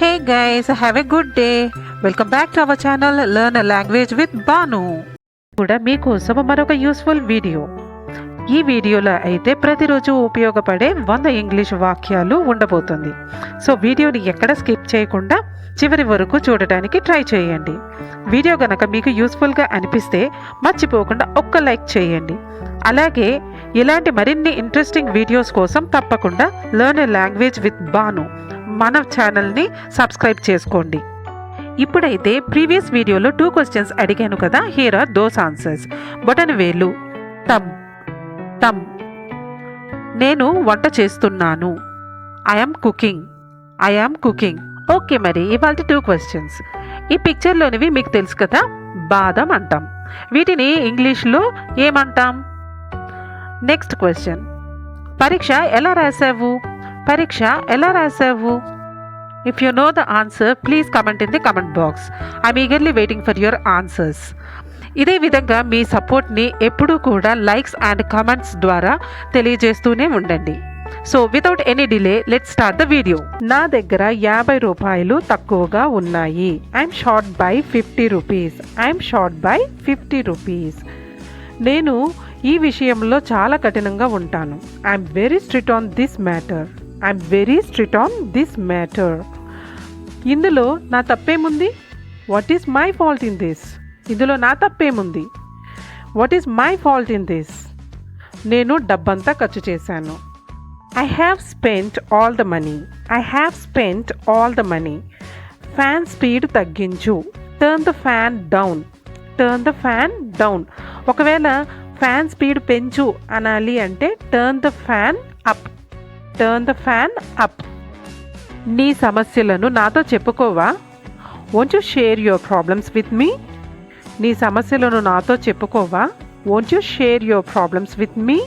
Hey guys, have a good day. Welcome back to our channel Learn a Language with Banu. కూడా మీకోసం మరొక useful video. ఈ వీడియోలో అయితే ప్రతిరోజు ఉపయోగపడే 100 ఇంగ్లీష్ వాక్యాలు ఉండబోతుంది. సో వీడియోని ఎక్కడ స్కిప్ చేయకుండా చివరి వరకు చూడడానికి ట్రై చేయండి. వీడియో గనక మీకు యూస్ఫుల్గా అనిపిస్తే మర్చిపోకుండా ఒక్క లైక్ చేయండి. అలాగే ఇలాంటి మరిన్ని ఇంట్రెస్టింగ్ వీడియోస్ కోసం తప్పకుండా learn a language with Banu మన ఛానల్ని సబ్స్క్రైబ్ చేసుకోండి. ఇప్పుడైతే ప్రీవియస్ వీడియోలో 2 క్వశ్చన్స్ అడిగాను కదా, హియర్ ఆర్ దోస్ ఆన్సర్స్. బొటనవేలు, తమ్. నేను వంట చేస్తున్నాను. I'm cooking. ఓకే, మరి ఇవాళ 2 క్వశ్చన్స్. ఈ పిక్చర్లోనివి మీకు తెలుసు కదా, బాదం అంటాం. వీటిని ఇంగ్లీష్లో ఏమంటాం? నెక్స్ట్ క్వశ్చన్, పరీక్ష ఎలా రాసావు? If you know the answer, please comment in the comment box. I'm eagerly waiting for your answers. ఇదే విధంగా మీ సపోర్ట్ని ఎప్పుడూ కూడా లైక్స్ అండ్ కామెంట్స్ ద్వారా తెలియజేస్తూనే ఉండండి. So without any delay let's start the video. నా దగ్గర 50 రూపాయలు తక్కువగా ఉన్నాయి. I'm short by 50 rupees. నేను ఈ విషయంలో చాలా కఠినంగా ఉంటాను. I'm very strict on this matter. ఇందులో నా తప్పేముంది? What is my fault in this? ఇందులో నా తప్పేముంది? What is my fault in this? నేను డబ్బంతా ఖర్చు చేశాను. I have spent all the money. Fan speed తగ్గించు. Turn the fan down. ఒకవేళ ఫ్యాన్ స్పీడ్ పెంచు అనాలి అంటే టర్న్ ద ఫ్యాన్ అప్. నీ సమస్యలను నాతో చెప్పుకోవా? Won't you share your problems with me?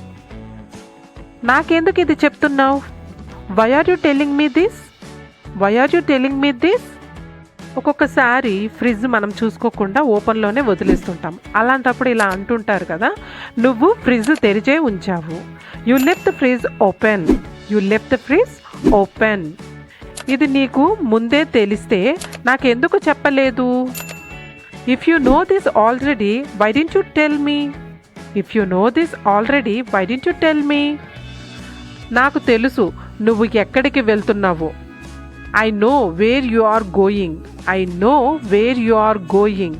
నాకెందుకు ఇది చెప్తున్నావు? Why are you telling me this? ఒక్కొక్కసారి ఫ్రిడ్జ్ మనం చూసుకోకుండా ఓపెన్లోనే వదిలేస్తుంటాం. అలాంటప్పుడు ఇలా అంటుంటారు కదా, నువ్వు ఫ్రిడ్జ్ తెరిచే ఉంచావు. You left the fridge open. ఇది నీకు ముందే తెలిస్తే నాకెందుకు చెప్పలేదు? If you know this already why didn't you tell me? నాకు తెలుసు నువ్వు ఎక్కడికి వెళ్తున్నావో. I know where you are going.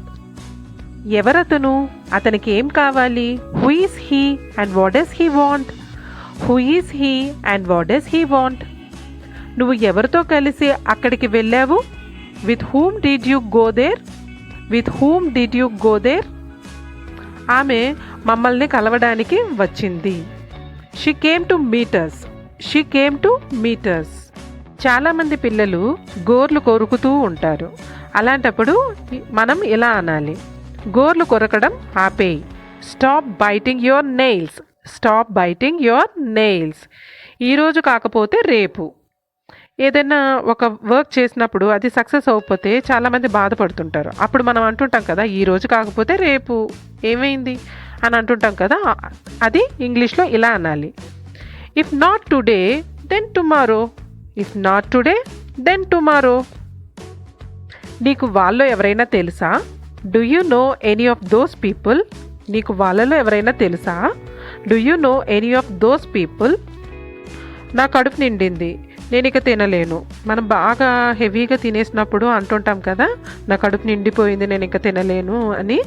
ఎవరతను? అతనికి ఏం కావాలి? Who is he and what does he want? నువ్వు ఎవరితో కలిసి అక్కడికి వెళ్ళావు? With whom did you go there? ఆమె మమ్మల్ని కలవడానికి వచ్చింది. She came to meet us. చాలామంది పిల్లలు గోర్లు కొరుకుతూ ఉంటారు. అలాంటప్పుడు మనం ఇలా అనాలి, గోర్లు కొరకడం ఆపేయి. Stop biting your nails. ఈరోజు కాకపోతే రేపు. ఏదైనా ఒక వర్క్ చేసినప్పుడు అది సక్సెస్ అవ్వకపోతే చాలామంది బాధపడుతుంటారు. అప్పుడు మనం అంటుంటాం కదా, ఈరోజు కాకపోతే రేపు ఏమైంది అని అంటుంటాం కదా, అది ఇంగ్లీష్లో ఇలా అనాలి, if not today then tomorrow. నీకు వాళ్ళు ఎవరైనా తెలుసా? Do you know any of those people? నీకు వాళ్ళలో ఎవరైనా తెలుసా? Do you know any of those people? నా కడుపు నిండింది, నేను ఇక తినలేను. మనం బాగా హెవీగా తినేసినప్పుడు అంటుంటాం కదా, నా కడుపు నిండిపోయింది, నేను ఇక తినలేను అని.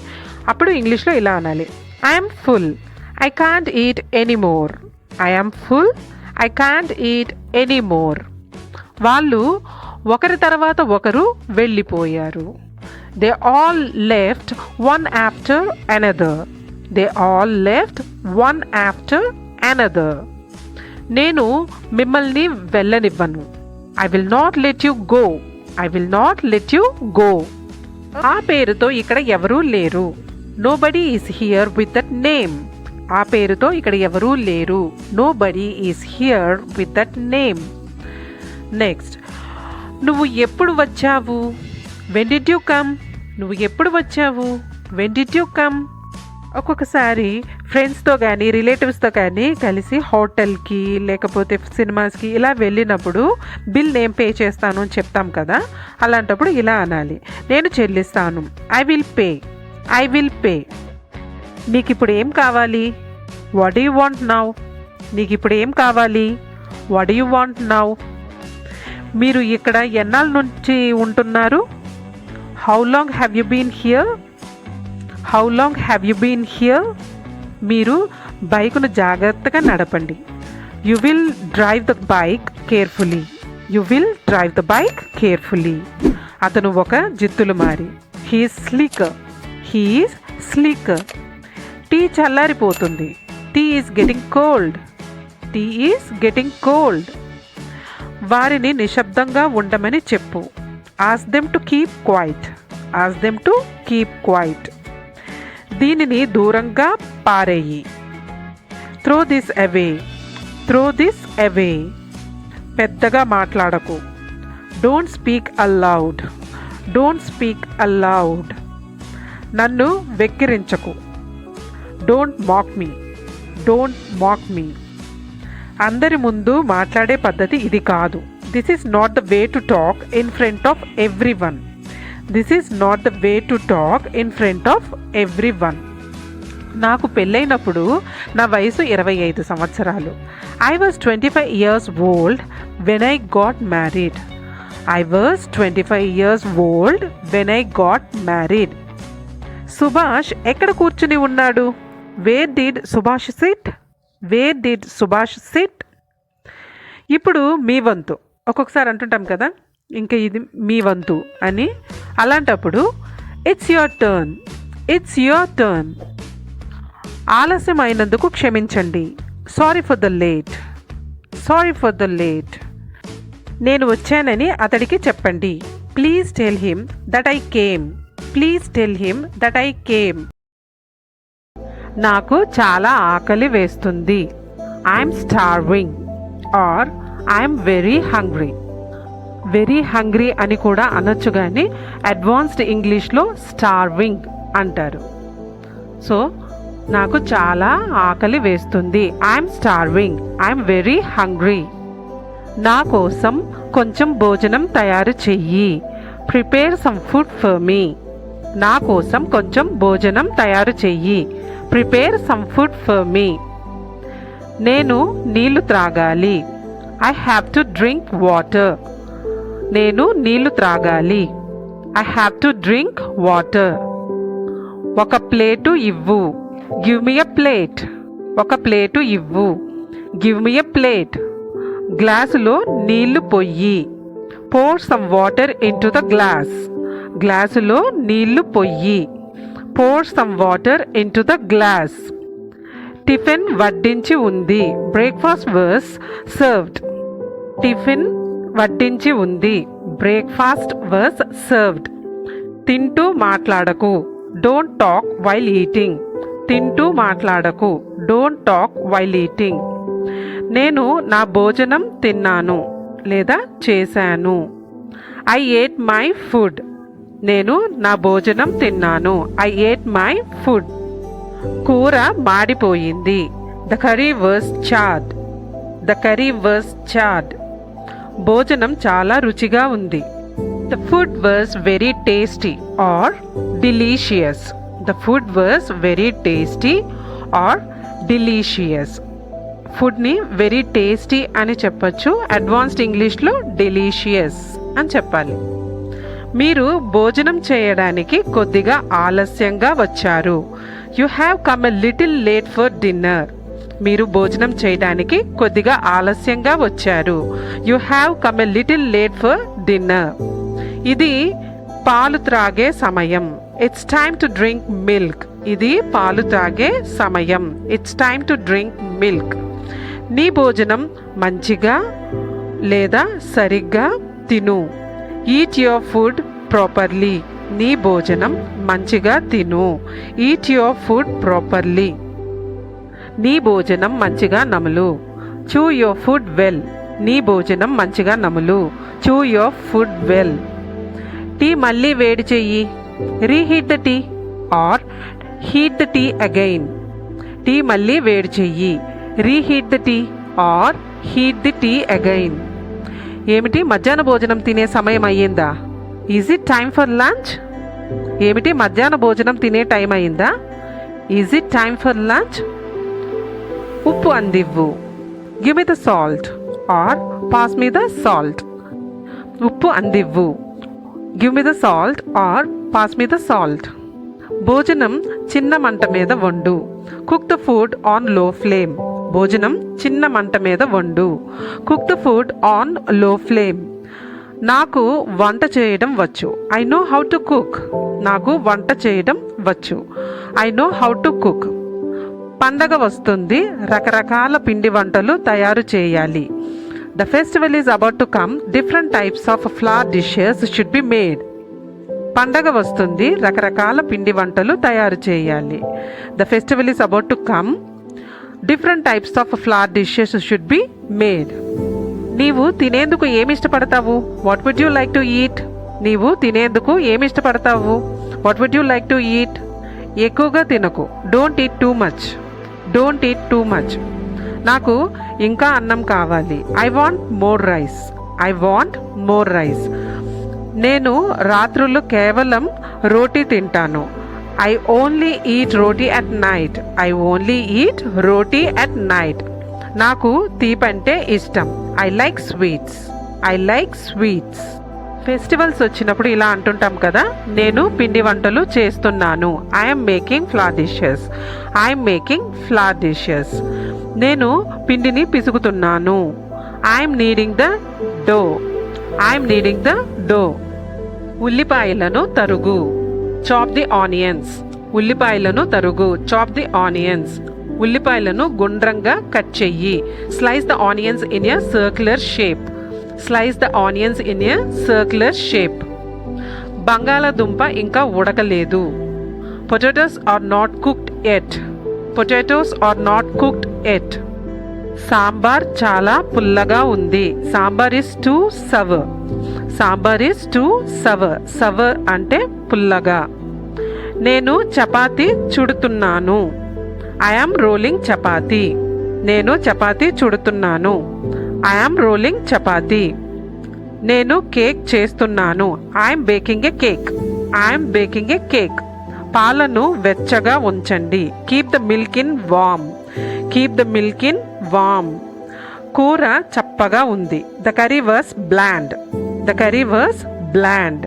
అప్పుడు ఇంగ్లీష్లో ఇలా అనాలి, I'm full, I can't eat anymore. వాళ్ళు ఒకరి తర్వాత ఒకరు వెళ్ళిపోయారు. They all left one after another. నేను మిమ్మల్ని వెళ్ళనివ్వను. I will not let you go. ఆ పేరుతో ఇక్కడ ఎవరూ లేరు. Nobody is here with that name. ఆ పేరుతో ఇక్కడ ఎవరూ లేరు. Nobody is here with that name. Next, నువ్వు ఎప్పుడు వచ్చావు? When did you come? ఒక్కొక్కసారి ఫ్రెండ్స్తో కానీ రిలేటివ్స్తో కానీ కలిసి హోటల్కి లేకపోతే సినిమాస్కి ఇలా వెళ్ళినప్పుడు బిల్ నేను పే చేస్తాను అని చెప్తాం కదా, అలాంటప్పుడు ఇలా అనాలి, నేను చెల్లిస్తాను. I will pay. నీకు ఇప్పుడు ఏం కావాలి? What do you want now? నీకు ఇప్పుడు ఏం కావాలి? What do you want now? మీరు ఇక్కడ ఎన్నాళ్ళ నుంచి ఉంటున్నారు? How long have you been here? మీరు బైకును జాగ్రత్తగా నడపండి. You will drive the bike carefully. అతను ఒక జిత్తులు మారి. He is slicker. టీ చల్లారిపోతుంది. Tea is getting cold. వారిని నిశ్శబ్దంగా ఉండమని చెప్పు. Ask them to keep quiet. దీనిని దూరంగా పారేయి. త్రో దిస్ అవే. పెద్దగా మాట్లాడకు. Don't speak allowed. నన్ను వెక్కిరించకు. డోంట్ మాక్ మీ. అందరి ముందు మాట్లాడే పద్ధతి ఇది కాదు. This is not the way to talk in front of everyone. నాకు పెళ్ళైనప్పుడు నా వయసు 25 సంవత్సరాలు. I was 25 years old when I got married. Subhash ఎక్కడ కూర్చుని ఉన్నాడు? Where did Subhash sit? ఇప్పుడు మీ వంతు. ఒక్కొక్కసారి అంటుంటాం కదా, ఇంకా ఇది మీ వంతు అని. అలాంటప్పుడు ఇట్స్ యువర్ టర్న్. ఆలస్యం అయినందుకు క్షమించండి. Sorry for the late. నేను వచ్చానని అతడికి చెప్పండి. Please tell him that I came. నాకు చాలా ఆకలి వేస్తుంది. I'm starving or I'm very hungry అని కూడా అనొచ్చు, కానీ అడ్వాన్స్డ్ ఇంగ్లీష్లో స్టార్వింగ్ అంటారు. సో నాకు చాలా ఆకలి వేస్తుంది. I'm starving. I'm very hungry. నా కోసం కొంచెం భోజనం తయారు చెయ్యి. Prepare some food for me. నా కోసం కొంచెం భోజనం తయారు చెయ్యి. Prepare some food for me. నేను నీళ్లు త్రాగాలి. I have to drink water. నేను నీళ్లు త్రాగాలి. I have to drink water. ఒక ప్లేటు ఇవ్వు. Give me a plate. ఒక ప్లేటు ఇవ్వు. Give me a plate. గ్లాసులో నీళ్లు పొయ్యి. Pour some water into the glass. గ్లాసులో నీళ్లు పొయ్యి. Pour some water into the glass. Tiffin వడ్డించి ఉంది. Breakfast was served. టిఫిన్ వడ్డించి ఉంది. Breakfast was served. తింటూ మాట్లాడకు. Don't talk while eating. తింటూ మాట్లాడకు. Don't talk while eating. నేను నా భోజనం తిన్నాను లేదా చేశాను. I ate my food. నేను నా భోజనం తిన్నాను. I ate my food. కూర మాడిపోయింది. The curry was charred. భోజనం చాలా రుచిగా ఉంది. The food was very tasty or delicious. The food was very tasty or delicious. ఫుడ్ని వెరీ టేస్టీ అని చెప్పచ్చు. అడ్వాన్స్డ్ ఇంగ్లీష్లో డెలీషియస్ అని చెప్పాలి. మీరు భోజనం చేయడానికి కొద్దిగా ఆలస్యంగా వచ్చారు. You have come a little late for dinner. మీరు భోజనం చేయడానికి కొద్దిగా ఆలస్యంగా వచ్చారు. You have come a little late for dinner. ఇది పాలు త్రాగే సమయం. It's time to drink milk. ఇది పాలు త్రాగే సమయం. It's time to drink milk. నీ భోజనం మంచిగా లేదా సరిగ్గా తిను. Eat your food properly. నీ భోజనం మంచిగా తిను. Eat your food properly. నీ భోజనం మంచిగా నములు. Chew your food well. నీ భోజనం మంచిగా నములు. Chew your food well. Tea మళ్ళీ వేడి చెయ్యి. Reheat the tea or heat the tea again. Tea మళ్ళీ వేడి చెయ్యి. Reheat the tea or heat the tea again. ఏమిటి, మధ్యాహ్న భోజనం తినే సమయం అయ్యిందా? Is it time for lunch? ఏమిటి, మధ్యాహ్న భోజనం తినే టైం అయిందా? Is it time for lunch? ఉప్పు అందివ్వు. Give me the salt or pass me the salt. ఉప్పు అందివ్వు. Give me the salt or pass me the salt. భోజనం చిన్న మంట మీద వండు. Cook the food on low flame. భోజనం చిన్న మంట మీద వండు. Cook the food on low flame. నాకు వంట చేయడం వచ్చు. I know how to cook. నాకు వంట చేయడం వచ్చు. I know how to cook. పండగ వస్తుంది, రకరకాల పిండి వంటలు తయారు చేయాలి. The festival is about to come, different types of flower dishes should be made. పండగ వస్తుంది, రకరకాల పిండి వంటలు తయారు చేయాలి. The festival is about to come, different types of flower dishes should be made. నీవు తినేందుకు ఏమి ఇష్టపడతావు? What would you like to eat? నీవు తినేందుకు ఏమి ఇష్టపడతావు? What would you like to eat? ఎక్కువగా తినకు. Don't eat too much. Don't eat too much. నాకు ఇంకా అన్నం కావాలి. I want more rice. I want more rice. నేను రాత్రులు కేవలం రోటీ తింటాను. I only eat roti at night. I only eat roti at night. నాకు తీపంటే ఇష్టం. I like sweets. I like sweets. Festivals వచ్చినప్పుడు ఇలా అంటుంటాం కదా, నేను పిండి వంటలు చేస్తున్నాను. I'm making flower dishes. I'm making flower dishes. నేను పిండిని పిసుకుతున్నాను. I'm kneading the dough. I'm kneading the dough. ఉల్లిపాయలను తరుగు. Chop the onions. ఉల్లిపాయలను తరుగు. Chop the onions. ఉల్లిపాయలను గుండ్రంగా కట్ చెయ్యి. Slice the onions in a circular shape. Slice the onions in a circular shape. బంగాళదుంప ఇంకా ఉడకలేదు. Potatoes are not cooked yet. Potatoes are not cooked yet. Sambar చాలా పుల్లగా ఉంది. Sambar is too sour. Sambar is too sour. Sour అంటే పుల్లగా. నేను చపాతీ చుడుతున్నాను. I am rolling chapati. నేను చపాతీ చుడుతున్నాను. I am rolling chapati. నేను కేక్ చేస్తున్నాను. I'm baking a cake. I'm baking a cake. పాలను వెచ్చగా ఉంచండి. Keep the milk in warm. Keep the milk in warm. కూర చప్పగా ఉంది. The curry was bland. The curry was bland.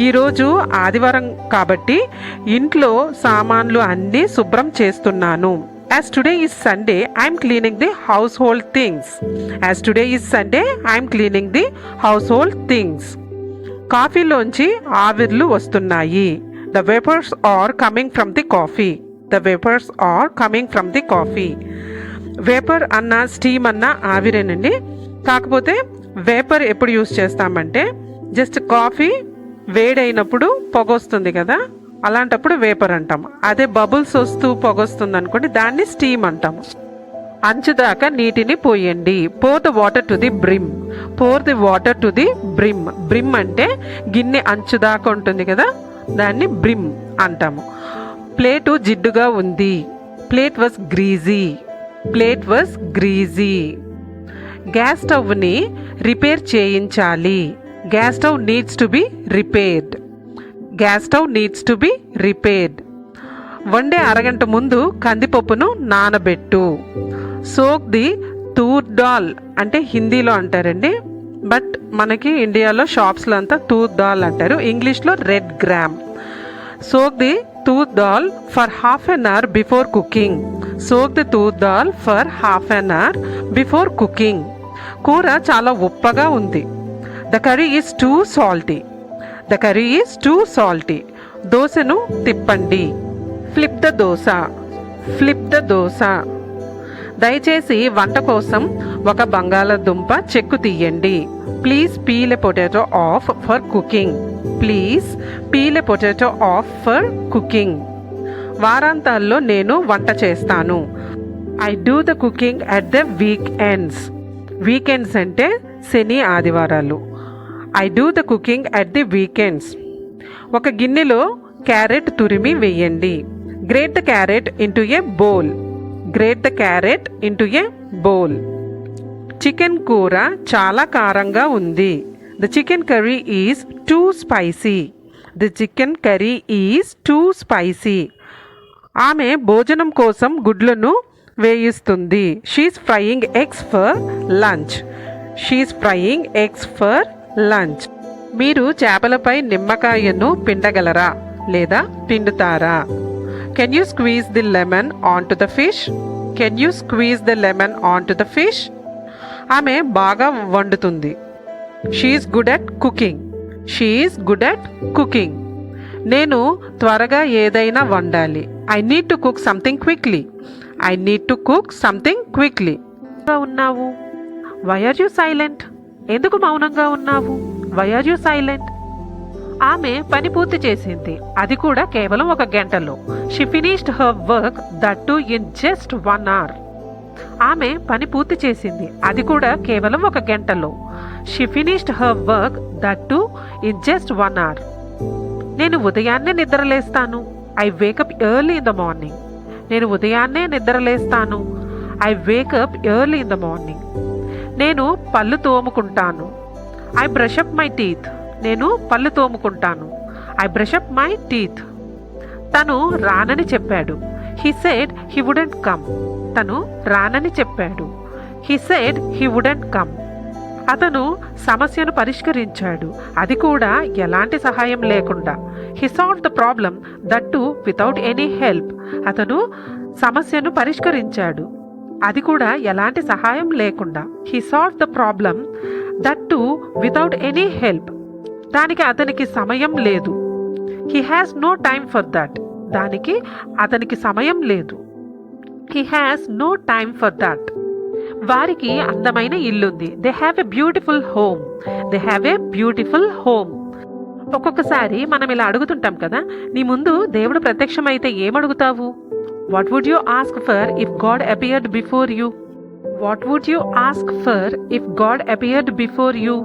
ఈరోజు ఆదివారం కాబట్టి ఇంట్లో సామాన్లు అన్నీ శుభ్రం చేస్తున్నాను. As today is Sunday, I am cleaning the household things. As today is Sunday, I am cleaning the household things. కాఫీలోంచి ఆవిర్లు వస్తున్నాయి. The vapors are coming from the coffee. The vapors are coming from the coffee. Vapour అన్న steam అన్న ఆవిరేనండి. కాకపోతే vapour ఎప్పుడు use చేస్తామంటే just coffee వేడైనప్పుడు పొగొస్తుంది కదా, అలాంటప్పుడు vapour అంటాం. అదే బబుల్స్ వస్తూ పొగొస్తుంది అనుకోండి, దాన్ని స్టీమ్ అంటాము. అంచుదాకా నీటిని పోయండి. Pour the water to the brim. Pour the water to the brim. Brim అంటే గిన్నె అంచుదాకా ఉంటుంది కదా, దాన్ని బ్రిమ్ అంటాము. ప్లేటు జిడ్డుగా ఉంది. Plate was greasy. Plate was greasy. Gas స్టవ్ని రిపేర్ చేయించాలి. Gas stove needs to be repaired. Gas stove needs to be repaired. వండే అరగంట ముందు కందిపప్పును నానబెట్టు. సోక్ ది తూర్ దాల్ అంటే హిందీలో అంటారండి, బట్ మనకి ఇండియాలో షాప్స్లో అంతా తూర్ దాల్ అంటారు. ఇంగ్లీష్లో red gram. Soak the toor dal for half an hour before cooking. Soak the toor dal for half an hour before cooking. కూర చాలా ఉప్పగా ఉంది. The curry is too salty. The curry is too salty. దోశను తిప్పండి. Flip the dosa. Flip the dosa. దయచేసి వంట కోసం ఒక బంగాళదుంప చెక్కు తీయండి. Please peel a potato off for cooking. Please peel a potato off for cooking. వారాంతాల్లో నేను వంట చేస్తాను. I do the cooking at the weekends. Weekends అంటే శని ఆదివారాలు. I do the cooking at the weekends. ఒక గిన్నెలో క్యారెట్ తురిమి వేయండి. Grate the carrot into a bowl. Grate the carrot into a bowl. Chicken కూర చాలా కారంగా ఉంది. The chicken curry is too spicy. The chicken curry is too spicy. ఆమె భోజనం కోసం గుడ్లను వేయిస్తుంది. She's frying eggs for lunch. She's frying eggs for lunch. మీరు చేపలపై నిమ్మకాయను పిండగలరా లేదా పిండుతారా? Can you squeeze the lemon on to the fish? Can you squeeze the lemon on to the fish? ఆమె బాగా వండుతుంది. She's good at cooking. She's good at cooking. నేను త్వరగా ఏదైనా వండాలి. I need to cook something quickly. I need to cook something quickly. ఉన్నావు? Why are you silent? ఎందుకు మౌనంగా ఉన్నావు? Why are you silent? ఆమె పని పూర్తి చేసింది, అది కూడా కేవలం 1 గంటలో. She finished her work that too in just 1 hour. ఆమె పని పూర్తి చేసింది, అది కూడా కేవలం 1 గంటలో. She finished her work that too in just 1 hour. నేను ఉదయాన్నే నిద్రలేస్తాను. I wake up early in the morning. నేను ఉదయాన్నే నిద్రలేస్తాను. I wake up early in the morning. నేను పళ్ళు తోముకుంటాను. I brush up my teeth. నేను పళ్ళు తోముకుంటాను. I brush up my teeth. తను రానని చెప్పాడు. He said he wouldn't come. తను రానని చెప్పాడు. He said he wouldn't come. అతను సమస్యను పరిష్కరించాడు, అది కూడా ఎలాంటి సహాయం లేకుండా. He solve the problem that too without any help. అతను సమస్యను పరిష్కరించాడు, అది కూడా ఎలాంటి సహాయం లేకుండా. He solve the problem that too without any help. దానికి అతనికి సమయం లేదు. He has no time for that. దానికి అతనికి సమయం లేదు. He has no time for that. వారికి అందమైన ఇల్లుంది. They have a beautiful home. They have a beautiful home. ఒక్కొక్కసారి మనం ఇలా అడుగుతుంటాం కదా, నీ ముందు దేవుడు ప్రత్యక్షమైతే ఏమడుగుతావు? What would you ask for if God appeared before you? What would you ask for if God appeared before you?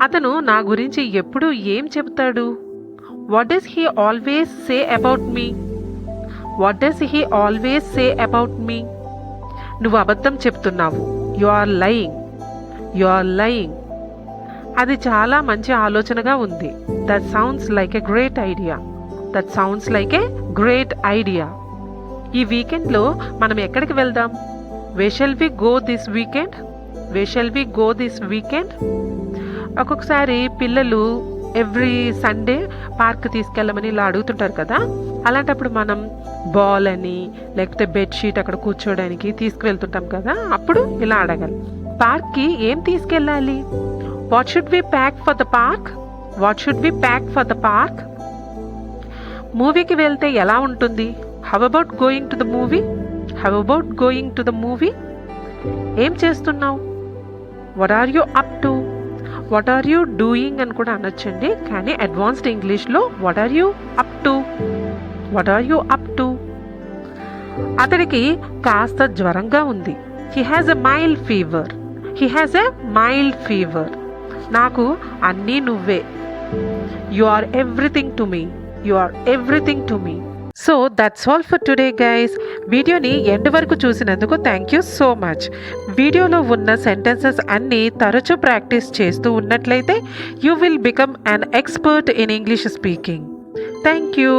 అతను నా గురించి ఎప్పుడు ఏం చెబుతాడు? What does he always say about me? What does he always say about me? నువ్వు అబద్ధం చెప్తున్నావు. You are lying. You are lying. అది చాలా మంచి ఆలోచనగా ఉంది. That sounds like a great idea. That sounds like a great idea. ఈ వీకెండ్లో మనం ఎక్కడికి వెళ్దాం? Where shall we go this weekend? Where shall we go this weekend? ఒక్కొక్కసారి పిల్లలు ఎవ్రీ సండే పార్క్ తీసుకెళ్ళమని ఇలా అడుగుతుంటారు కదా, అలాంటప్పుడు మనం బాల్ అని లేకపోతే బెడ్షీట్ అక్కడ కూర్చోడానికి తీసుకువెళ్తుంటాం కదా, అప్పుడు ఇలా అడగాలి, పార్క్కి ఏం తీసుకెళ్ళాలి? What should we pack for the park? What should we pack for the park? మూవీకి వెళ్తే ఎలా ఉంటుంది? How about going to the movie? How about going to the movie? ఏం చేస్తున్నావు? What are you up to? What are you doing అని కూడా అనొచ్చండి, కానీ అడ్వాన్స్డ్ ఇంగ్లీష్లో what are you up to? What are you up to? అతడికి కాస్త జ్వరంగా ఉంది. He has a mild fever. He has a mild fever. నాకు అన్నీ నువ్వే. You are everything to me. You are everything to me. So that's all for today guys. వీడియోని end వరకు చూసినందుకు థ్యాంక్ యూ సో మచ్. వీడియోలో ఉన్న sentences అన్నీ తరచూ ప్రాక్టీస్ చేస్తూ ఉన్నట్లయితే you will become an expert in English speaking. Thank you.